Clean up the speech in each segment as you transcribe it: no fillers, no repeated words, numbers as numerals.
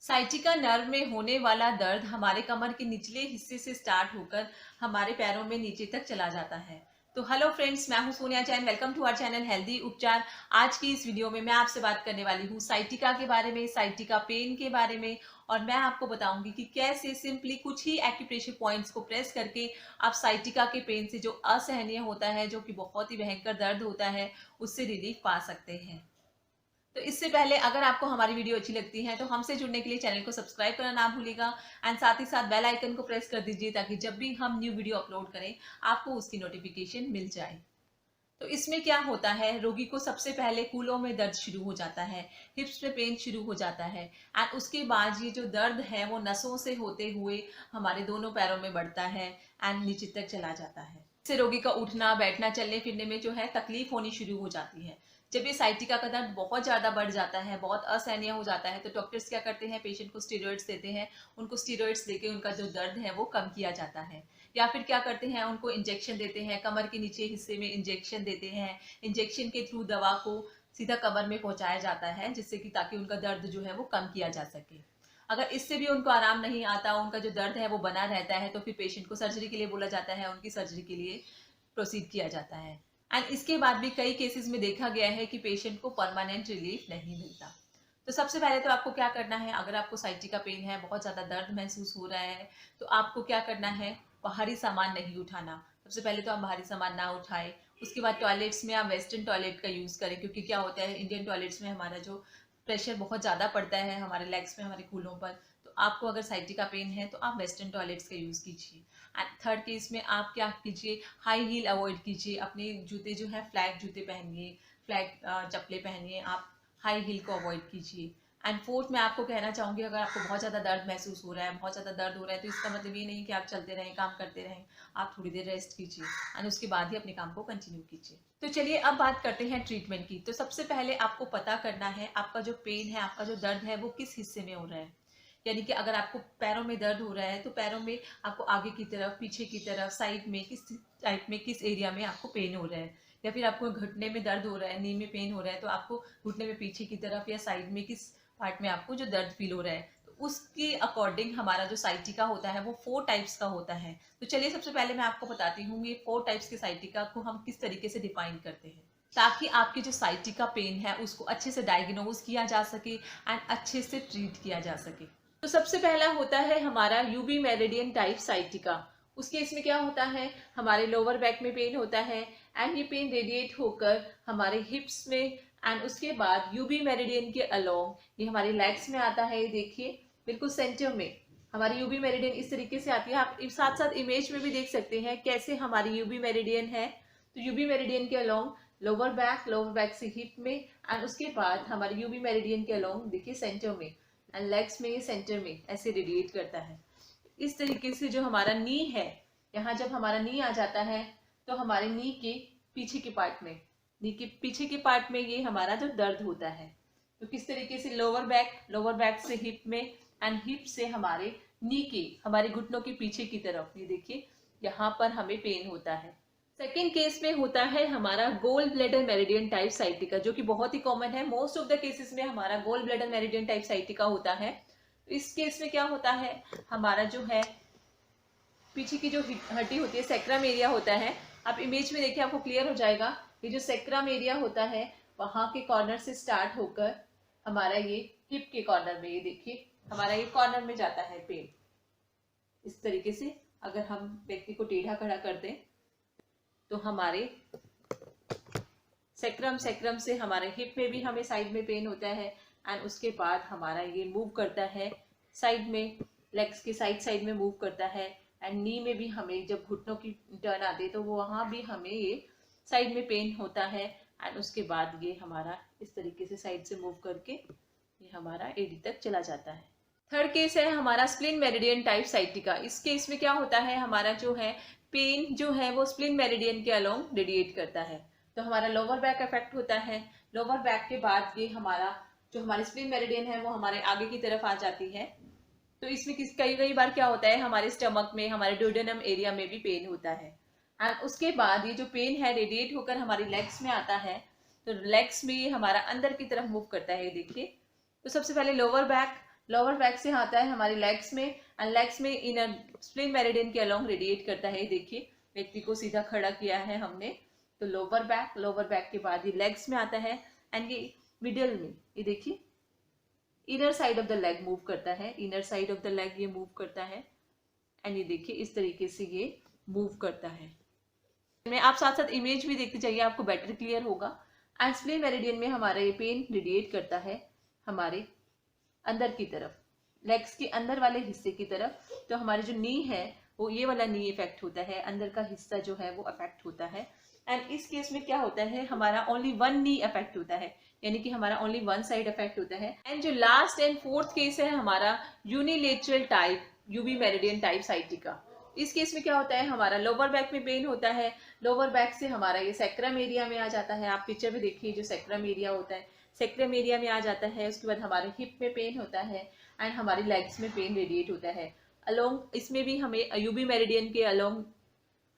Sciatica nerve में होने वाला दर्द हमारे कमर के निचले हिस्से से स्टार्ट होकर हमारे पैरों में नीचे तक चला जाता है। तो हेलो फ्रेंड्स, मैं हूं Sonia Jain. Welcome to our channel healthy उपचार। आज की इस वीडियो में मैं आपसे बात करने वाली हूं साइटिका के बारे में, साइटिका पेन के बारे में। और मैं आपको बताऊंगी कि कैसे सिंपली कुछ ही एक्यूप्रेशर पॉइंट्स को प्रेस करके आप साइटिका के पेन से, जो असहनीय होता है, जो कि बहुत ही भयंकर दर्द होता है, उससे रिलीफ पा सकते हैं। तो इससे पहले अगर आपको हमारी वीडियो अच्छी लगती है तो हमसे जुड़ने के लिए चैनल को सब्सक्राइब करना ना भूलिएगा एंड साथ ही साथ बेल आइकन को प्रेस कर दीजिए ताकि जब भी हम न्यू वीडियो अपलोड करें आपको उसकी नोटिफिकेशन मिल जाए। तो इसमें क्या होता है, रोगी को सबसे पहले कूलों में दर्द शुरू हो जाता है, हिप्स में पेन शुरू हो जाता है एंड उसके बाद ये जो दर्द है वो नसों से होते हुए हमारे दोनों पैरों में बढ़ता है एंड नीचे तक चला जाता है। इससे रोगी का उठना बैठना चलने फिरने में जो है तकलीफ होनी शुरू हो जाती है। जब ये साइटिका का दर्द बहुत ज़्यादा बढ़ जाता है, बहुत असहनीय हो जाता है, तो डॉक्टर्स क्या करते हैं, पेशेंट को स्टीरॉइड्स देते हैं। उनको स्टीरॉइड्स देके उनका जो दर्द है वो कम किया जाता है। या फिर क्या करते हैं, उनको इंजेक्शन देते हैं, कमर के नीचे हिस्से में इंजेक्शन देते हैं। इंजेक्शन के थ्रू दवा को सीधा कमर में पहुंचाया जाता है, जिससे कि ताकि उनका दर्द जो है वो कम किया जा सके। अगर इससे भी उनको आराम नहीं आता, उनका जो दर्द है वो बना रहता है, तो फिर पेशेंट को सर्जरी के लिए बोला जाता है, उनकी सर्जरी के लिए प्रोसीड किया जाता है। एंड इसके बाद भी कई केसेस में देखा गया है कि पेशेंट को परमानेंट रिलीफ नहीं मिलता। तो सबसे पहले तो आपको क्या करना है, अगर आपको साइटिका पेन है, बहुत ज़्यादा दर्द महसूस हो रहा है, तो आपको क्या करना है, बाहरी सामान नहीं उठाना। सबसे पहले तो आप बाहरी सामान ना उठाएं। उसके बाद टॉयलेट्स में आप वेस्टर्न टॉयलेट का यूज़ करें, क्योंकि क्या होता है, इंडियन टॉयलेट्स में हमारा जो प्रेशर बहुत ज़्यादा पड़ता है हमारे लेग्स में, हमारे कूलों पर। तो आपको अगर साइटिका पेन है तो आप वेस्टर्न टॉयलेट्स का यूज़ कीजिए। एंड थर्ड केस में आप क्या कीजिए, हाई हील अवॉइड कीजिए। अपने जूते जो है फ्लैट जूते पहनिए, फ्लैट चप्पलें पहनिए, आप हाई हील को अवॉइड कीजिए। एंड फोर्थ मैं आपको कहना चाहूँगी, अगर आपको बहुत ज़्यादा दर्द महसूस हो रहा है, बहुत ज़्यादा दर्द हो रहा है, तो इसका मतलब ये नहीं कि आप चलते रहें, काम करते रहें। आप थोड़ी देर रेस्ट कीजिए एंड उसके बाद ही अपने काम को कंटिन्यू कीजिए। तो चलिए अब बात करते हैं ट्रीटमेंट की। तो सबसे पहले आपको पता करना है आपका जो पेन है, आपका जो दर्द है, वो किस हिस्से में हो रहा है। यानी कि अगर आपको पैरों में दर्द हो रहा है तो पैरों में आपको आगे की तरफ, पीछे की तरफ, साइड में, किस टाइप में, किस एरिया में आपको पेन हो रहा है। या फिर आपको घुटने में दर्द हो रहा है, नी में पेन हो रहा है, तो आपको घुटने में पीछे की तरफ या साइड में किस पार्ट में आपको जो दर्द फील हो रहा है। तो उसके अकॉर्डिंग हमारा जो साइटिका होता है वो 4 टाइप्स का होता है। तो चलिए सबसे पहले मैं आपको बताती हूँ ये 4 टाइप्स के साइटिका को हम किस तरीके से डिफाइन करते हैं, ताकि आपकी जो साइटिका पेन है उसको अच्छे से डायग्नोज किया जा सके एंड अच्छे से ट्रीट किया जा सके। तो सबसे पहला होता है हमारा यूबी मेरिडियन टाइप साइटिका। उसके इसमें क्या होता है, हमारे लोअर बैक में पेन होता है एंड ये पेन रेडिएट होकर हमारे हिप्स में एंड उसके बाद यूबी मेरिडियन के अलोंग ये हमारे लेग्स में आता है। ये देखिए बिल्कुल सेंटर में हमारी यूबी मेरिडियन इस तरीके से आती है। आप साथ साथ इमेज में भी देख सकते हैं कैसे हमारी यूबी मेरिडियन है। तो यूबी मेरिडियन के अलोंग लोअर बैक से हिप में एंड उसके बाद हमारी यूबी मेरिडियन के अलोंग देखिए सेंटर में एंड लेग्स में, ये सेंटर में ऐसे रेडिएट करता है। इस तरीके से जो हमारा नी है, यहाँ जब हमारा नी आ जाता है तो हमारे नी के पीछे के पार्ट में, नी के पीछे के पार्ट में ये हमारा जो दर्द होता है। तो किस तरीके से लोअर बैक से हिप में एंड हिप से हमारे नी के, हमारे घुटनों के पीछे की तरफ, ये देखिए यहाँ पर हमें पेन होता है। सेकेंड केस में होता है हमारा gall bladder meridian type sciatica, जो कि बहुत ही कॉमन है। मोस्ट ऑफ द केसेस में हमारा gall bladder meridian type sciatica होता है। तो इस केस में क्या होता है, हमारा जो है पीछे की जो हड्डी होती है, सेक्रम एरिया होता है। आप इमेज में देखिए आपको क्लियर हो जाएगा। ये जो सेक्रम एरिया होता है वहां के कॉर्नर से स्टार्ट होकर हमारा ये हिप के कॉर्नर में, ये देखिए हमारा ये कॉर्नर में जाता है पेन। इस तरीके से अगर हम व्यक्ति को टेढ़ा खड़ा कर दें तो हमारे सेक्रम से हमारे हिप में भी हमें साइड में पेन होता है एंड उसके बाद हमारा ये मूव करता है साइड में, लेग्स के साइड में मूव करता है एंड नी में भी हमें जब घुटनों की टर्न आती है तो वहाँ भी हमें ये साइड में पेन होता है एंड उसके बाद ये हमारा इस तरीके से साइड से मूव करके ये हमारा एडी तक चला जाता है। थर्ड केस है हमारा स्प्लिन मेरिडियन टाइप साइटिका। इस केस में क्या होता है, हमारा जो है पेन जो है वो स्प्लिन मेरिडियन के अलोंग रेडिएट करता है। तो हमारा लोअर बैक अफेक्ट होता है। लोअर बैक के बाद ये हमारा जो हमारी स्प्लिन मेरिडियन है वो हमारे आगे की तरफ आ जाती है। तो इसमें कई कई बार क्या होता है, हमारे स्टमक में, हमारे डुओडेनम एरिया में भी पेन होता है एंड उसके बाद ये जो पेन है रेडिएट होकर हमारी लेग्स में आता है। तो लेग्स में ये हमारा अंदर की तरफ मूव करता है, ये देखिए। तो सबसे पहले लोअर बैक लोअर बैक से आता है हमारे लेग्स में, एंड लेग्स में इनर स्प्लिन मेरिडियन के अलोंग रेडिएट करता है। देखिए व्यक्ति को सीधा खड़ा किया है हमने, तो लोअर बैक के बाद ये लेग्स में आता है, एंड ये मिडल में ये देखिए inner side of the leg move करता है, inner side of the leg ये मूव करता है, एंड ये देखिए इस तरीके से ये मूव करता है। मैं आप साथ साथ इमेज भी देखते जाइए, आपको बेटर क्लियर होगा। एंड स्प्लिन मेरिडियन में हमारा ये पेन रेडिएट करता है हमारे अंदर की तरफ, लेग्स के अंदर वाले हिस्से की तरफ। तो हमारे जो नी है वो ये वाला नी इफेक्ट होता है, अंदर का हिस्सा जो है वो अफेक्ट होता है। एंड इस केस में क्या होता है, हमारा ओनली वन नी अफेक्ट होता है, यानी कि हमारा ओनली वन साइड अफेक्ट होता है। एंड जो लास्ट एंड फोर्थ केस है हमारा unilateral type UB meridian type sciatica. इस केस में क्या होता है, हमारा लोअर बैक में पेन होता है, लोअर बैक से हमारा ये सेक्रम एरिया में आ जाता है। आप पिक्चर में देखिए जो सेक्रम एरिया होता है, सेक्रम एरिया में आ जाता है। उसके बाद हमारे हिप में पेन होता है, एंड हमारी लेग्स में पेन रेडिएट होता है अलोंग। इसमें भी हमें यूबी मेरिडियन के अलोंग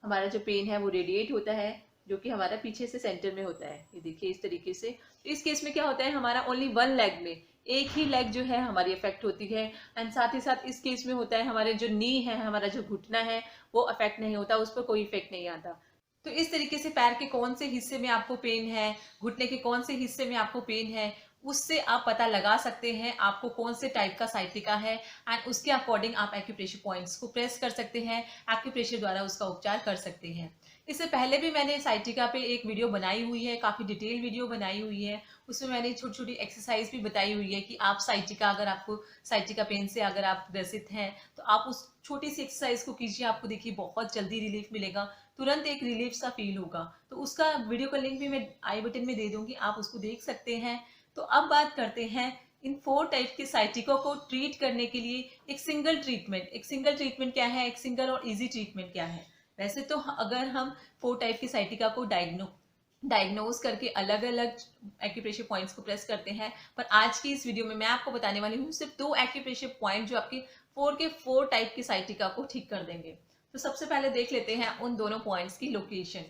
हमारा जो पेन है वो रेडिएट होता है, जो कि हमारा पीछे से सेंटर में होता है। ये देखिए इस तरीके से। इस केस में क्या होता है, हमारा ओनली वन लेग में, एक ही लेग जो है हमारी अफेक्ट होती है। एंड साथ ही साथ इस केस में होता है हमारे जो नी है, हमारा जो घुटना है वो अफेक्ट नहीं होता, उस पर कोई इफेक्ट नहीं आता। तो इस तरीके से पैर के कौन से हिस्से में आपको पेन है, घुटने के कौन से हिस्से में आपको पेन है, उससे आप पता लगा सकते हैं आपको कौन से टाइप का साइटिका है, एंड उसके अकॉर्डिंग आप एक्यूप्रेशर पॉइंट्स को प्रेस कर सकते हैं, एक्यूप्रेशर द्वारा उसका उपचार कर सकते हैं। इससे पहले भी मैंने साइटिका पे एक वीडियो बनाई हुई है, काफ़ी डिटेल वीडियो बनाई हुई है। उसमें मैंने छोटी छोटी एक्सरसाइज भी बताई हुई है कि आप साइटिका, अगर आपको साइटिका पेन से अगर आप ग्रसित हैं तो आप उस छोटी सी एक्सरसाइज को कीजिए, आपको देखिए बहुत जल्दी रिलीफ मिलेगा, तुरंत एक रिलीफ सा फील होगा। तो उसका वीडियो का लिंक भी मैं आई बटन में दे दूंगी, आप उसको देख सकते हैं। तो अब बात करते हैं इन 4 टाइप के साइटिका को ट्रीट करने के लिए एक सिंगल ट्रीटमेंट क्या है, एक सिंगल और इजी ट्रीटमेंट क्या है। वैसे तो अगर हम 4 टाइप की साइटिका को डायग्नोज करके अलग अलग एक्यूप्रेशर पॉइंट्स को प्रेस करते हैं, पर आज की इस वीडियो में मैं आपको बताने वाली हूँ सिर्फ 2 एक्यूप्रेशर पॉइंट जो आपके 4 के 4 टाइप की साइटिका को ठीक कर देंगे। तो सबसे पहले देख लेते हैं उन दोनों पॉइंट्स की लोकेशन।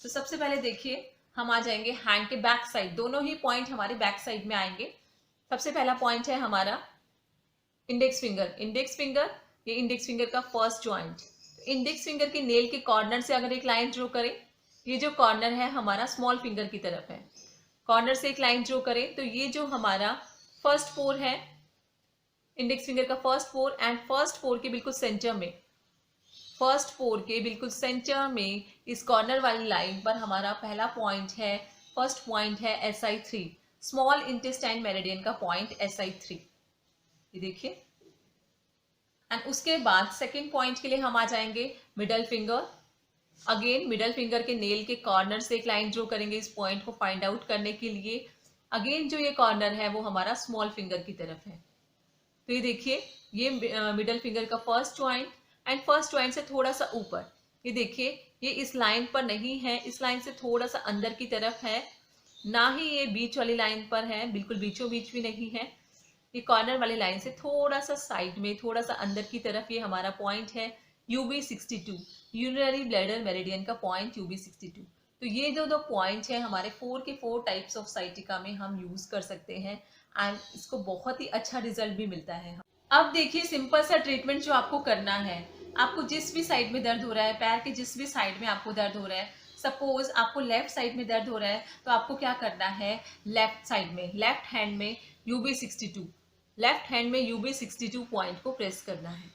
तो सबसे पहले देखिए हम आ जाएंगे हैंड के बैक साइड, दोनों ही पॉइंट हमारे बैक साइड में आएंगे। सबसे पहला पॉइंट है हमारा इंडेक्स फिंगर, ये इंडेक्स फिंगर का फर्स्ट जॉइंट। इंडेक्स फिंगर के नेल के कॉर्नर से अगर एक लाइन ड्रॉ करें, ये जो कॉर्नर है हमारा स्मॉल फिंगर की तरफ है, कॉर्नर से एक लाइन ड्रॉ करें तो ये जो हमारा फर्स्ट पोर है इंडेक्स फिंगर का फर्स्ट पोर, एंड फर्स्ट पोर के बिल्कुल सेंटर में इस कॉर्नर वाली लाइन पर हमारा पहला पॉइंट है, फर्स्ट पॉइंट है SI3, स्मॉल इंटेस्टाइन मेरिडियन का पॉइंट SI3, ये देखिए। एंड उसके बाद सेकेंड पॉइंट के लिए हम आ जाएंगे middle finger. Again middle finger के नेल के कॉर्नर से एक लाइन ड्रॉ करेंगे इस पॉइंट को फाइंड आउट करने के लिए। अगेन जो ये कॉर्नर है वो हमारा स्मॉल फिंगर की तरफ है। तो ये देखिए ये मिडल फिंगर का first joint, and first joint से थोड़ा सा ऊपर, ये देखिए ये इस लाइन पर नहीं है, इस लाइन से थोड़ा सा अंदर की तरफ है, ना ही ये बीच वाली लाइन पर है, बिल्कुल बीचों बीच भी नहीं है। ये कॉर्नर वाली लाइन से थोड़ा सा साइड में, थोड़ा सा अंदर की तरफ ये हमारा पॉइंट है UB62, यूरिनरी ब्लैडर मेरिडियन का पॉइंट UB62। तो ये जो दो पॉइंट है हमारे 4 के 4 टाइप्स ऑफ साइटिका में हम यूज कर सकते हैं, एंड इसको बहुत ही अच्छा रिजल्ट भी मिलता है। अब देखिए सिंपल सा ट्रीटमेंट जो आपको करना है, आपको जिस भी साइड में दर्द हो रहा है, पैर के जिस भी साइड में आपको दर्द हो रहा है, सपोज आपको लेफ्ट साइड में दर्द हो रहा है तो आपको क्या करना है, लेफ्ट साइड में, लेफ्ट हैंड में UB62 पॉइंट को प्रेस करना है,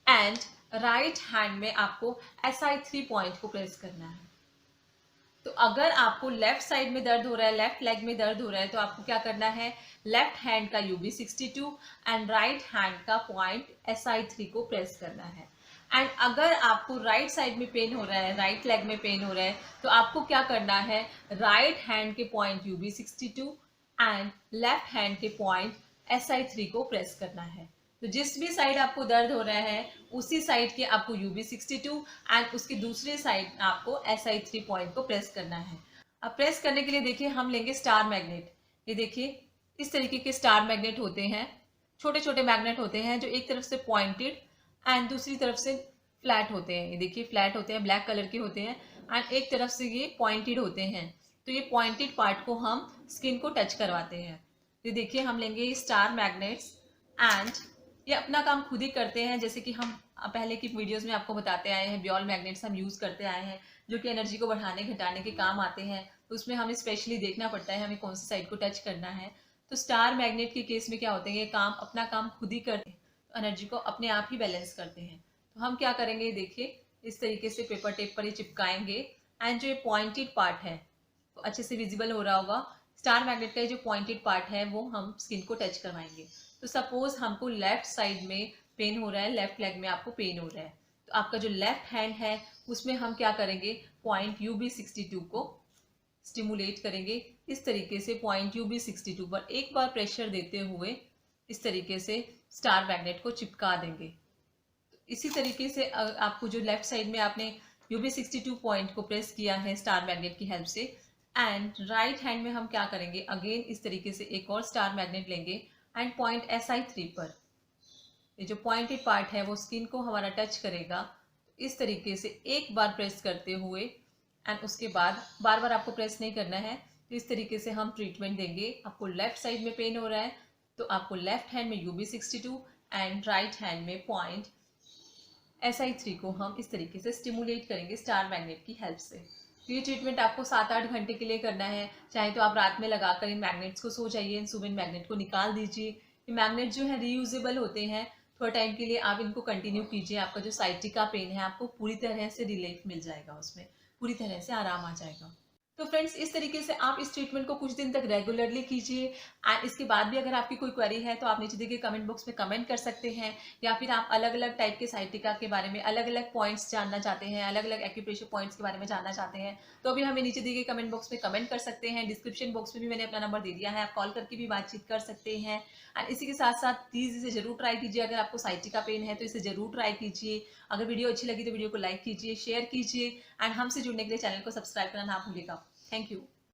एंड राइट हैंड में आपको SI3 पॉइंट को प्रेस करना है। तो अगर आपको लेफ्ट साइड में दर्द हो रहा है, लेफ्ट लेग में दर्द हो रहा है, तो आपको क्या करना है, लेफ्ट हैंड का UB62 एंड राइट हैंड का पॉइंट SI3 को प्रेस करना है। एंड अगर आपको राइट साइड में पेन हो रहा है, राइट लेग में पेन हो रहा है, तो आपको क्या करना है, राइट हैंड के point UB62 and left hand के पॉइंट SI3 को प्रेस करना है। तो जिस भी साइड आपको दर्द हो रहा है उसी साइड के आपको UB62 एंड उसकी दूसरी साइड आपको SI3 पॉइंट को प्रेस करना है। अब प्रेस करने के लिए देखिए हम लेंगे स्टार मैग्नेट। ये देखिए इस तरीके के स्टार मैग्नेट होते हैं, छोटे छोटे मैग्नेट होते हैं जो एक तरफ से पॉइंटेड एंड दूसरी तरफ से फ्लैट होते हैं। ये देखिए फ्लैट होते हैं, ब्लैक कलर के होते हैं, एंड एक तरफ से ये पॉइंटेड होते हैं। तो ये पॉइंटेड पार्ट को हम स्किन को टच करवाते हैं। ये देखिए हम लेंगे स्टार मैग्नेट्स, एंड ये अपना काम खुद ही करते हैं। जैसे कि हम पहले की वीडियोस में आपको बताते आए हैं, बियॉल मैग्नेट्स हम यूज करते आए हैं जो कि एनर्जी को बढ़ाने घटाने के काम आते हैं। तो उसमें हमें स्पेशली देखना पड़ता है हमें कौन सी साइड को टच करना है। तो स्टार मैग्नेट के केस में क्या होते हैं, ये काम अपना काम खुद ही करते हैं, तो एनर्जी को अपने आप ही बैलेंस करते हैं। तो हम क्या करेंगे, देखिए इस तरीके से पेपर टेप पर ये चिपकाएंगे। एंड जो ये पॉइंटेड पार्ट है तो अच्छे से विजिबल हो रहा होगा, स्टार मैग्नेट का ये जो पॉइंटेड पार्ट है वो हम स्किन को टच करवाएंगे। तो सपोज हमको लेफ्ट साइड में पेन हो रहा है, लेफ्ट लेग में आपको पेन हो रहा है, तो आपका जो लेफ्ट हैंड है उसमें हम क्या करेंगे, पॉइंट UB62 को स्टिमुलेट करेंगे। इस तरीके से पॉइंट UB62 पर एक बार प्रेशर देते हुए इस तरीके से स्टार मैग्नेट को चिपका देंगे। तो इसी तरीके से आपको जो लेफ्ट साइड में आपने UB62 पॉइंट को प्रेस किया है स्टार मैग्नेट की हेल्प से, एंड राइट हैंड में हम क्या करेंगे, अगेन इस तरीके से एक और स्टार मैग्नेट लेंगे एंड पॉइंट SI3 पर ये जो पॉइंटेड पार्ट है वो स्किन को हमारा टच करेगा। इस तरीके से एक बार प्रेस करते हुए एंड उसके बाद बार बार आपको प्रेस नहीं करना है। तो इस तरीके से हम ट्रीटमेंट देंगे। आपको लेफ्ट साइड में पेन हो रहा है तो आपको लेफ्ट हैंड में UB62 एंड राइट हैंड में पॉइंट SI3 को हम इस तरीके से स्टिमुलेट करेंगे स्टार मैग्नेट की हेल्प से। तो ये ट्रीटमेंट आपको 7-8 घंटे के लिए करना है। चाहे तो आप रात में लगाकर इन मैग्नेट्स को सो जाइए, सुबह इन मैग्नेट को निकाल दीजिए। ये मैग्नेट जो है रीयूजेबल होते हैं। थोड़ा टाइम के लिए आप इनको कंटिन्यू कीजिए, आपका जो साइटिका पेन है आपको पूरी तरह से रिलीफ मिल जाएगा, उसमें पूरी तरह से आराम आ जाएगा। तो फ्रेंड्स इस तरीके से आप इस ट्रीटमेंट को कुछ दिन तक रेगुलरली कीजिए। एंड इसके बाद भी अगर आपकी कोई क्वेरी है तो आप नीचे दिए गए कमेंट बॉक्स में कमेंट कर सकते हैं, या फिर आप अलग अलग टाइप के साइटिका के बारे में अलग अलग पॉइंट्स जानना चाहते हैं, अलग अलग एक्यूप्रेशर पॉइंट्स के बारे में जानना चाहते हैं तो भी हमें नीचे दिए गए कमेंट बॉक्स में कमेंट कर सकते हैं। डिस्क्रिप्शन बॉक्स में भी मैंने अपना नंबर दे दिया है, आप कॉल करके भी बातचीत कर सकते हैं। एंड इसी के साथ साथ प्लीज़ इसे जरूर ट्राई कीजिए। अगर आपको साइटिका पेन है तो इसे जरूर ट्राई कीजिए। अगर वीडियो अच्छी लगी तो वीडियो को लाइक कीजिए, शेयर कीजिए एंड हमसे जुड़ने के लिए चैनल को सब्सक्राइब करना ना भूलिएगा। Thank you.